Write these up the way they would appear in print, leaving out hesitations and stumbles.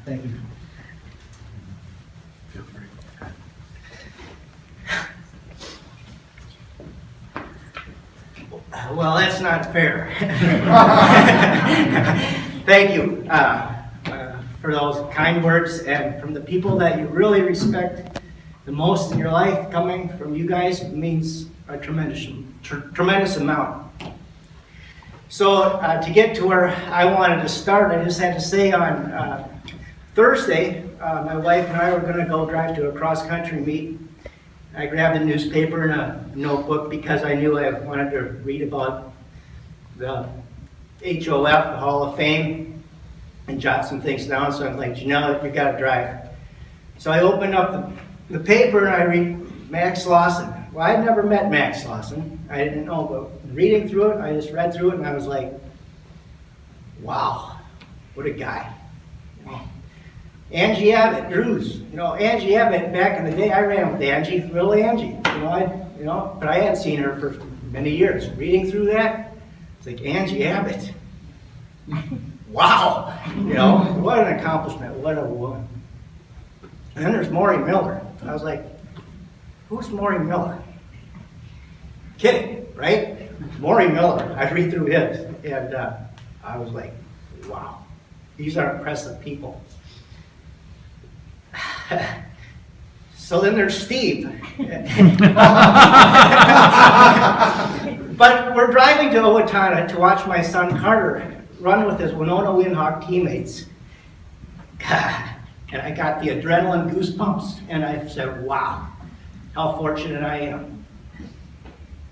Thank you. Feel free. Well, that's not fair. Thank you for those kind words, and from the people that you really respect the most in your life, coming from you guys, means a tremendous amount. So to get to where I wanted to start, I just had to say on Thursday, my wife and I were going to go drive to a cross-country meet. I grabbed a newspaper and a notebook because I knew I wanted to read about the HOF, the Hall of Fame, and jot some things down. So I'm like, you got to drive. So I opened up the paper and I read Max Lawson. Well, I'd never met Max Lawson. I didn't know, but reading through it, I just read through it and I was like, wow, what a guy. Angie Abbott, Drews. Angie Abbott, back in the day, I ran with Angie, little Angie. But I hadn't seen her for many years. Reading through that, it's like, Angie Abbott. Wow. What an accomplishment. What a woman. And then there's Maury Miller. I was like, who's Maury Miller? Kidding, right? Maury Miller. I read through his, and I was like, wow. These are impressive people. So then there's Steve. But we're driving to Owatonna to watch my son Carter run with his Winona Windhawk teammates. God, and I got the adrenaline goosebumps, and I said, wow, how fortunate I am.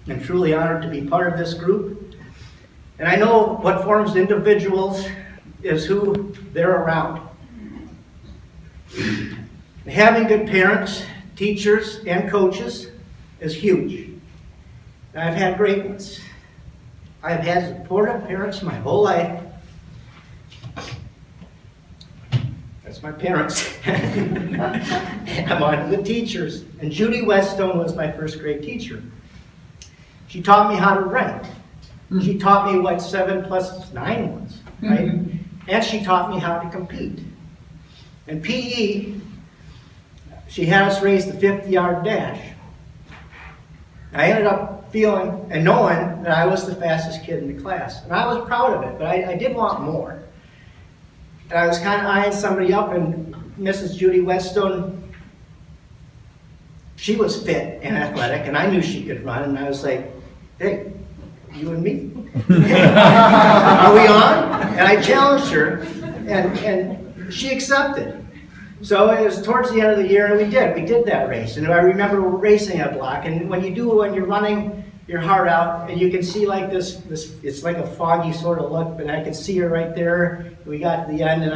I'm truly honored to be part of this group. And I know what forms individuals is who they're around. Having good parents, teachers, and coaches is huge. And I've had great ones. I've had supportive parents my whole life. That's my parents. I'm on to the teachers. And Judy Weststone was my first grade teacher. She taught me how to write. She taught me what 7 + 9 was, right? And she taught me how to compete. In PE, she had us race the 50-yard dash. I ended up feeling and knowing that I was the fastest kid in the class. And I was proud of it, but I did want more. And I was kind of eyeing somebody up, and Mrs. Judy Weststone, she was fit and athletic, and I knew she could run, and I was like, hey, you and me? Are we on? And I challenged her, and she accepted. So it was towards the end of the year, and we did that race. And I remember racing a block, and when you're running your heart out, and you can see like this, it's like a foggy sort of look, but I could see her right there. We got to the end, and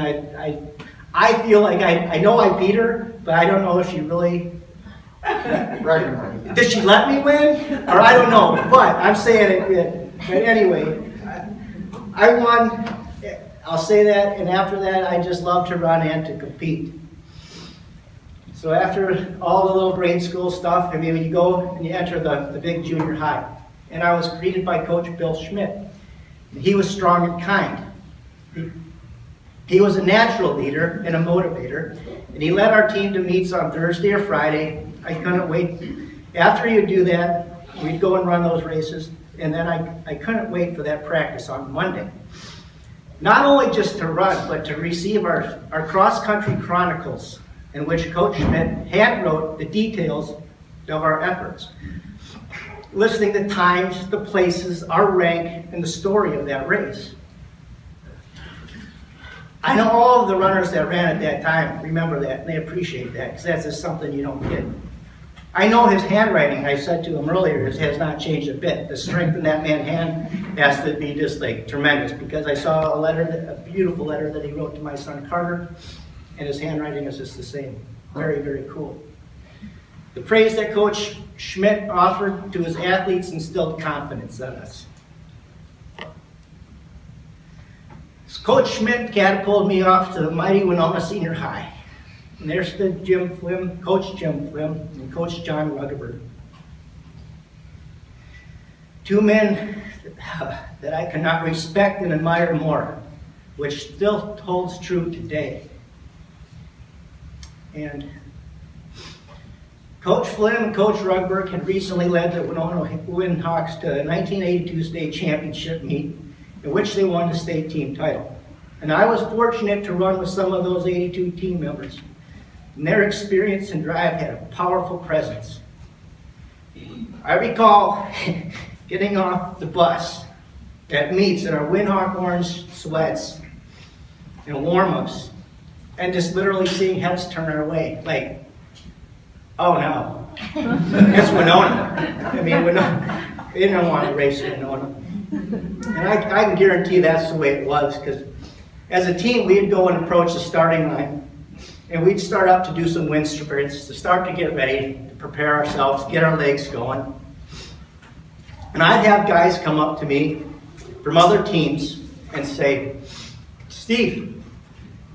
I feel like I know I beat her, but I don't know if she really, did she let me win? Or I don't know, but I'm saying it. But anyway, I won, I'll say that, and after that, I just love to run and to compete. So after all the little grade school stuff, you go and you enter the big junior high. And I was greeted by Coach Bill Schmidt. And he was strong and kind. He was a natural leader and a motivator. And he led our team to meets on Thursday or Friday. I couldn't wait. After you do that, we'd go and run those races. And then I couldn't wait for that practice on Monday. Not only just to run, but to receive our cross-country chronicles, in which Coach Schmidt hand wrote the details of our efforts, listing the times, the places, our rank, and the story of that race. I know all of the runners that ran at that time remember that, and they appreciate that, because that's just something you don't get. I know his handwriting, I said to him earlier, has not changed a bit. The strength in that man's hand has to be just like tremendous, because I saw a beautiful letter that he wrote to my son Carter, and his handwriting is just the same. Very, very cool. The praise that Coach Schmidt offered to his athletes instilled confidence in us. Coach Schmidt catapulted me off to the mighty Winona Senior High. And there stood Jim Flim, Coach Jim Flim, and Coach John Ruggeberg. Two men that I cannot respect and admire more, which still holds true today. And Coach Flynn and Coach Rugberg had recently led the Winona Windhawks to a 1982 state championship meet in which they won the state team title. And I was fortunate to run with some of those 82 team members. And their experience and drive had a powerful presence. I recall getting off the bus at meets in our Windhawk orange sweats and warm-ups and just literally seeing heads turn our way, like, oh no, it's Winona. I mean, Winona, they don't want to race Winona. And I can guarantee that's the way it was, because as a team, we'd go and approach the starting line, and we'd start up to do some wind sprints, to start to get ready, to prepare ourselves, get our legs going. And I'd have guys come up to me from other teams and say, Steve,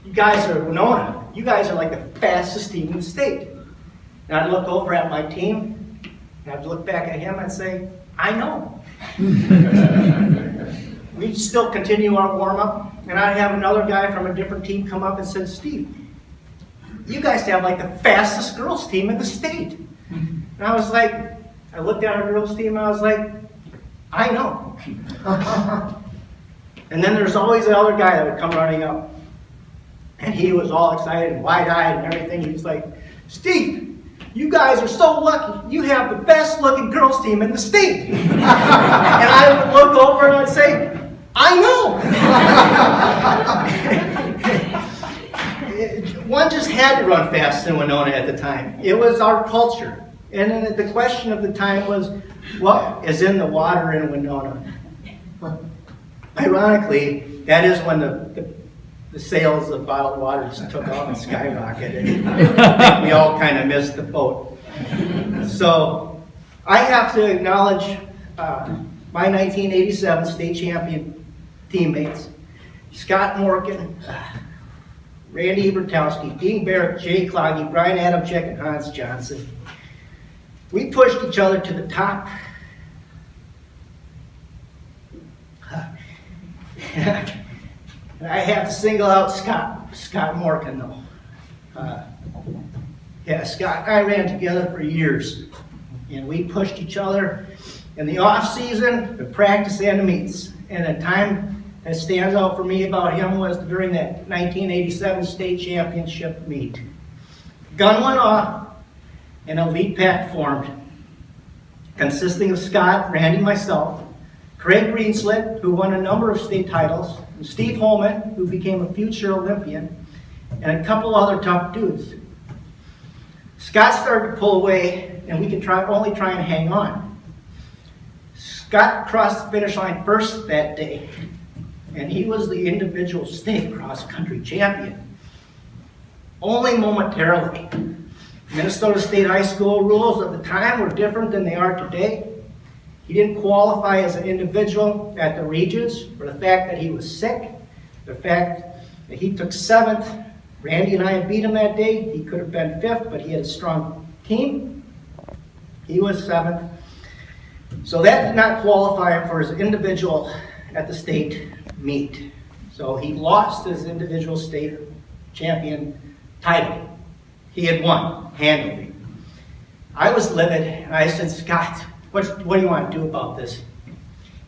you guys are Winona. You guys are like the fastest team in the state. And I'd look over at my team, and I'd look back at him and say, I know. We'd still continue our warm-up, and I'd have another guy from a different team come up and say, Steve, you guys have like the fastest girls team in the state. And I was like, I looked at our girls team and I was like, I know. And then there's always the other guy that would come running up. And he was all excited and wide-eyed and everything. He was like, Steve, you guys are so lucky. You have the best looking girls team in the state. And I would look over and I'd say, I know. One just had to run fast in Winona at the time. It was our culture. And then the question of the time was, what is in the water in Winona? Ironically, that is when the sales of bottled water just took off and skyrocketed. We all kind of missed the boat. So I have to acknowledge my 1987 state champion teammates, Scott Morgan, Randy Bertowski, Dean Barrett, Jay Cloggy, Brian Adamczyk, and Hans Johnson. We pushed each other to the top. I have to single out Scott Morgan, though. Scott and I ran together for years, and we pushed each other in the off season, the practice, and the meets. And a time that stands out for me about him was during that 1987 state championship meet. Gun went off, and a lead pack formed, consisting of Scott, Randy, myself, Craig Greenslit, who won a number of state titles, and Steve Holman, who became a future Olympian, and a couple other tough dudes. Scott started to pull away, and we could only try and hang on. Scott crossed the finish line first that day, and he was the individual state cross-country champion. Only momentarily. Minnesota State High School rules of the time were different than they are today. He didn't qualify as an individual at the regions for the fact that he was sick, the fact that he took 7th. Randy and I beat him that day. He could have been 5th, but he had a strong team. He was 7th. So that did not qualify him for his individual at the state meet. So he lost his individual state champion title. He had won handily. I was livid, and I said, Scott, what do you want to do about this?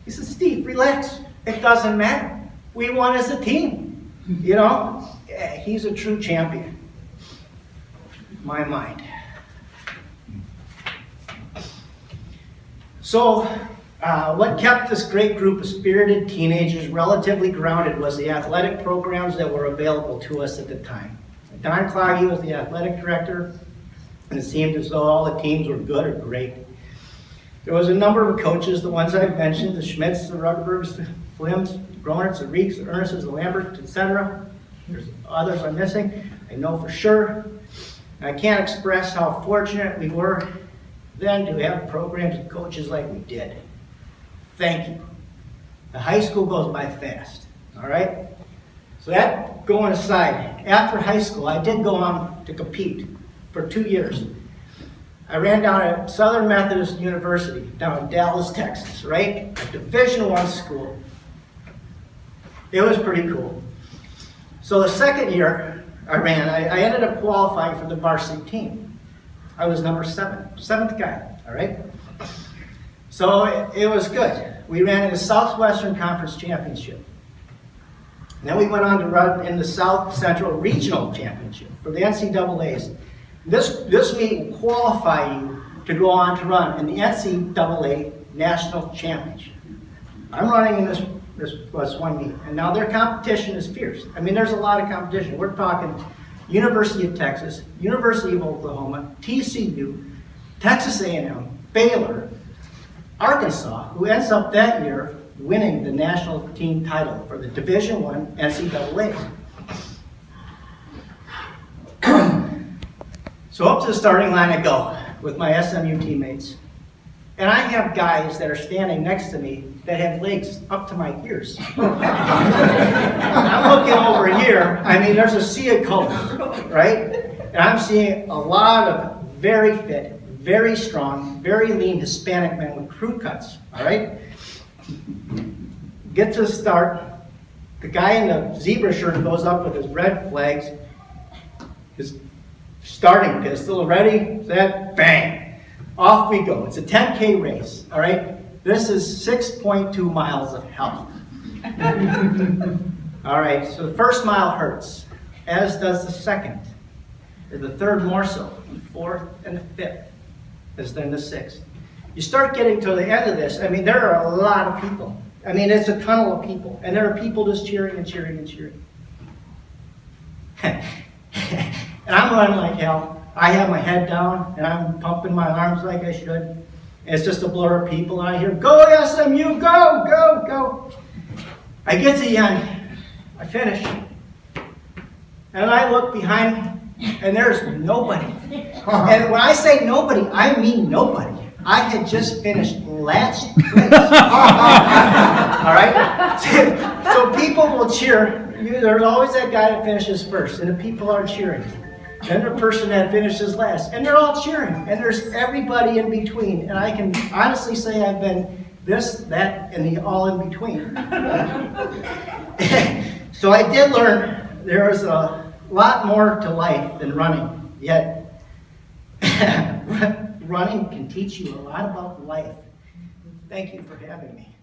He said, Steve, relax. It doesn't matter. We won as a team. You know, he's a true champion. My mind. So, what kept this great group of spirited teenagers relatively grounded was the athletic programs that were available to us at the time. Don Cloggy was the athletic director, and it seemed as though all the teams were good or great. There was a number of coaches, the ones I've mentioned, the Schmidts, the Rugbergs, the Flims, the Gronerts, the Reeks, the Ernests, the Lamberts, etc. There's others I'm missing, I know for sure. And I can't express how fortunate we were then to have programs and coaches like we did. Thank you. The high school goes by fast, all right? So that going aside, after high school, I did go on to compete for 2 years. I ran down at Southern Methodist University down in Dallas, Texas, right? A Division I school. It was pretty cool. So the second year, I ended up qualifying for the varsity team. I was number seventh guy, all right? So it was good. We ran in the Southwestern Conference Championship. Then we went on to run in the South Central Regional Championship for the NCAAs. This meet will qualify you to go on to run in the NCAA National Championship. I'm running in this was one meet, and now their competition is fierce. I mean, there's a lot of competition. We're talking University of Texas, University of Oklahoma, TCU, Texas A&M, Baylor, Arkansas, who ends up that year winning the national team title for the Division I NCAA. So up to the starting line I go with my SMU teammates. And I have guys that are standing next to me that have legs up to my ears. I'm looking over here, I mean, there's a sea of colors, right? And I'm seeing a lot of very fit, very strong, very lean Hispanic men with crew cuts, all right? Get to the start, the guy in the zebra shirt goes up with his red flags, his starting pistol, ready, set, bang. Off we go. It's a 10K race, all right? This is 6.2 miles of hell. All right, so the first mile hurts, as does the second. The third more so, the fourth and the fifth, as then the sixth. You start getting to the end of this, I mean, there are a lot of people. I mean, it's a tunnel of people, and there are people just cheering and cheering and cheering. And I'm running like hell. I have my head down, and I'm pumping my arms like I should. And it's just a blur of people, and I hear, "Go SMU, go, go, go." I get to the end, I finish, and I look behind me, and there's nobody. And when I say nobody, I mean nobody. I had just finished last place. All right? So people will cheer. There's always that guy that finishes first, and the people are cheering. And the person that finishes last. And they're all cheering. And there's everybody in between. And I can honestly say I've been this, that, and the all in between. So I did learn there is a lot more to life than running. Yet, running can teach you a lot about life. Thank you for having me.